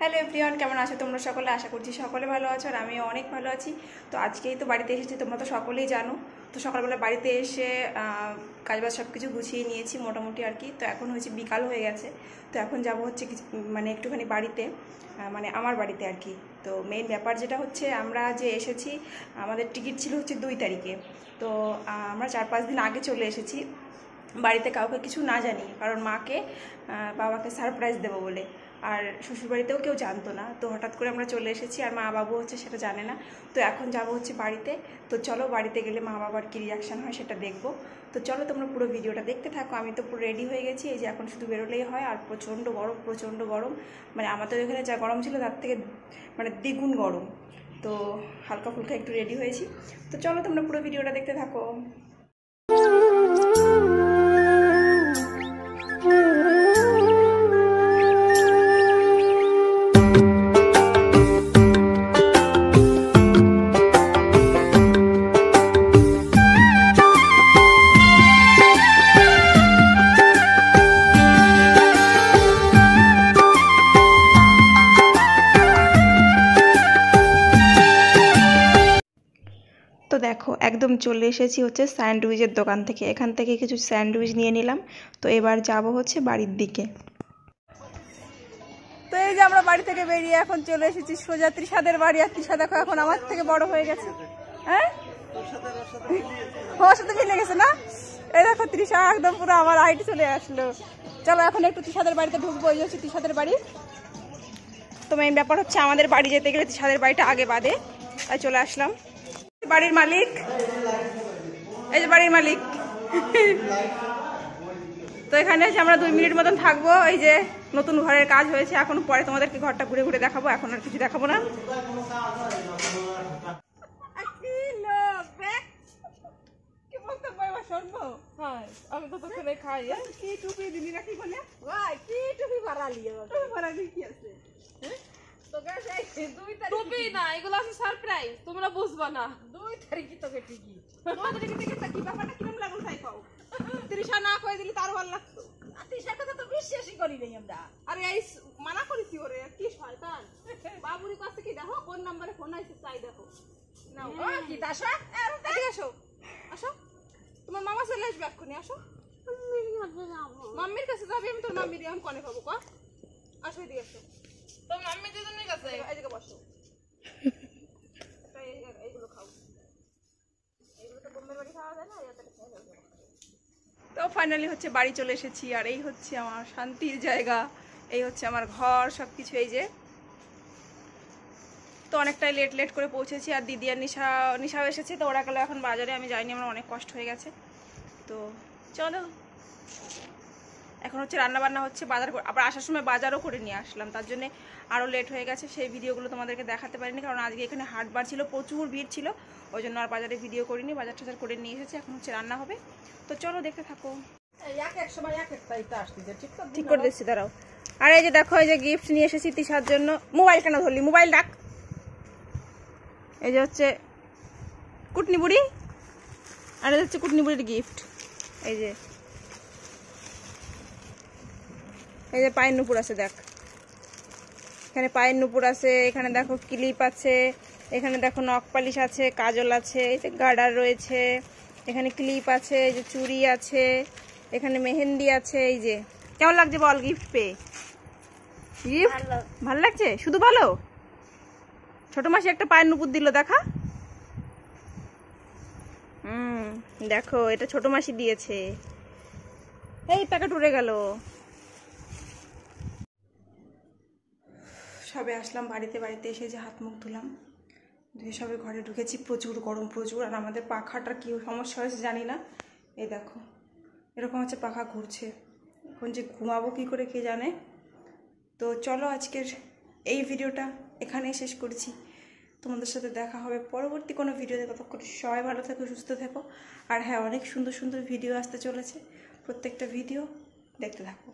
Hello everyone, কেমন আছো তোমরা সকলে? আশা করছি সকলে ভালো আছো আর আমিও অনেক ভালো আছি। তো আজকেই তো বাড়িতে এসেছি, তোমরা তো সকলেই জানো। তো সকালবেলা বাড়িতে এসে কাজবাজ সব কিছু গুছিয়ে নিয়েছি মোটামুটি আর কি। তো এখন হচ্ছে বিকাল হয়ে গেছে। তো এখন যাব হচ্ছে মানে একটুখানি বাড়িতে, মানে আমার বাড়িতে আর কি। তো মেইন ব্যাপার যেটা হচ্ছে, আমরা যে এসেছি আমাদের টিকিট ছিল হচ্ছে 2 তারিখে। তো আমরা 4-5 দিন আগে চলে এসেছি বাড়িতে, কাউকে কিছু না জানিয়ে, কারণ মাকে বাবাকে সারপ্রাইজ দেবো বলে। আর শ্বশুরবাড়িতেও কেউ জানতো না, তো হঠাৎ করে আমরা চলে এসেছি। আর মা বাবু হচ্ছে সেটা জানে না। তো এখন যাব হচ্ছে বাড়িতে। তো চলো বাড়িতে গেলে মা বাবার কী রিয়াকশান হয় সেটা দেখবো। তো চলো তোমরা পুরো ভিডিওটা দেখতে থাকো। আমি তো পুরো রেডি হয়ে গেছি, এই যে এখন শুধু বেরোলেই হয়। আর প্রচণ্ড গরম, প্রচণ্ড গরম, মানে আমাদের এখানে যা গরম ছিল তার থেকে মানে দ্বিগুণ গরম। তো হালকা ফুলকা একটু রেডি হয়েছি। তো চলো তোমরা পুরো ভিডিওটা দেখতে থাকো। তো দেখো একদম চলে এসেছি হচ্ছে স্যান্ডউইচের দোকান থেকে। এখান থেকে কিছু স্যান্ডউইচ নিয়ে নিলাম। তো এবার যাব হচ্ছে বাড়ির দিকে। তো এই যে আমরা বাড়ি থেকে বেরিয়ে এখন চলে এসেছি সোজা তৃষাদের বাড়ি। আর তৃষা দেখো এখন আমার থেকে বড় হয়ে গেছে। হ্যাঁ, ওর সাথে মিলে গেছে না? এই দেখো তৃষা একদম পুরো আমার হাইট চলে আসলো। চলো এখন একটু তৃষাদের বাড়িতে ঢুকবো। এই হচ্ছে তৃষাদের বাড়ি। তো মেইন ব্যাপার হচ্ছে আমাদের বাড়ি যেতে গেলে তৃষাদের বাড়িটা আগে বাদে, তাই চলে আসলাম। বাড়ির মালিক, এই যে বাড়ির মালিক। তো এখানে এসে আমরা 2 মিনিট মতন থাকবো। এই যে নতুন ঘরের কাজ হয়েছে, এখন পরে তোমাদেরকে ঘরটা ঘুরে ঘুরে দেখাবো। এখন আর কিছু দেখাবো না। আমি তো তোকে খাই। কি টুপি দিলি নাকি বলে? কি টুপি বাড়ালি? বাড়ালি কি আছে? টুপি না, এগুলো আছে সারপ্রাইজ, তোমরা বুঝবা না। 2 তারিখই তোকে ঠিকই। 2 তারিখে থেকে কি ব্যাপারটা কিরম লাগলো তাই পাও। তৃষা না কই দিলি তার ভালো লাগতো। তৃষার কথা তো বিশ্বাসই করি নাই আমরা। আরে এই মানা করেছি ওরে, কি শয়তান। বাবুরি কাছে কি দেখো কোন নম্বরে ফোন আইছে চাই দেখো। নাও কি তাসা, এদিকে আসো, আসো। তোমার মামা চলে আসবে এক্ষুনি, আসো। মাম্মির কাছে যাবি? আমি তোর মাম্মির এখন কনে পাবো ক? আসো এদিকে আসো। তোর মাম্মি দুজনের কাছে এদিকে বসো। এইগুলো খাও, এইগুলো তো বোম্বের বাড়ি খাওয়া যায় না। তো ফাইনালি হচ্ছে বাড়ি চলে এসেছি। আর এই হচ্ছে আমার শান্তির জায়গা, এই হচ্ছে আমার ঘর, সব কিছু এই যে। তো অনেকটাই লেট করে পৌঁছেছি। আর দিদি আর নিশাও এসেছে। তো ওরা গেল এখন বাজারে, আমি যাইনি, আমার অনেক কষ্ট হয়ে গেছে। তো চলো এখন হচ্ছে রান্নাবান্না হচ্ছে, বাজার আবার আসার সময় বাজারও করে নিয়ে আসলাম, তার জন্য আরও লেট হয়ে গেছে। সেই ভিডিওগুলো তোমাদেরকে দেখাতে পারিনি, কারণ আজকে এখানে হাটবার ছিল, প্রচুর ভিড় ছিল, ওই জন্য আর বাজারে ভিডিও করিনি। বাজার টাজার করে নিয়ে এসেছি, এখন হচ্ছে রান্না হবে। তো চলো দেখতে থাকো। ঠিক করে দিচ্ছি, দাঁড়াও। আর এই যে দেখো, এই যে গিফট নিয়ে এসেছি তৃষার জন্য। মোবাইল কেন ধরলি? মোবাইল ডাক। এই যে হচ্ছে কুটনি বুড়ি, আর এই হচ্ছে কুটনি বুড়ির গিফট। এই যে পায়ের নুপুর আছে, দেখ এখানে পায়ের নুপুর আছে, এখানে দেখো ক্লিপ আছে, এখানে দেখো নখ পালিশ আছে, কাজল আছে, এই যে গার্ডার রয়েছে, এখানে ক্লিপ আছে, এই যে চুড়ি আছে, এখানে মেহেন্দি আছে। এই যে কেমন লাগছে বল গিফট পেয়ে? গিফট ভালো লাগছে? শুধু ভালো? ছোট মাসি একটা পায়ের নুপুর দিল, দেখা। দেখো এটা ছোট মাসি দিয়েছে। এই প্যাকেট উড়ে গেল। সবে আসলাম বাড়িতে এসে যে হাত মুখ ধুলাম, ধুয়ে সবে ঘরে ঢুকেছি। প্রচুর গরম, প্রচুর। আর আমাদের পাখাটার কি সমস্যা হয়েছে জানি না। এই দেখো এরকম হচ্ছে পাখা ঘুরছে। এখন যে ঘুমাবো কি করে কে জানে। তো চলো আজকের এই ভিডিওটা এখানেই শেষ করছি। তোমাদের সাথে দেখা হবে পরবর্তী কোনো ভিডিওতে। ততক্ষণ সবাই ভালো থেকো, সুস্থ থেকো। আর হ্যাঁ, অনেক সুন্দর সুন্দর ভিডিও আসতে চলেছে। প্রত্যেকটা ভিডিও দেখতে থাকো।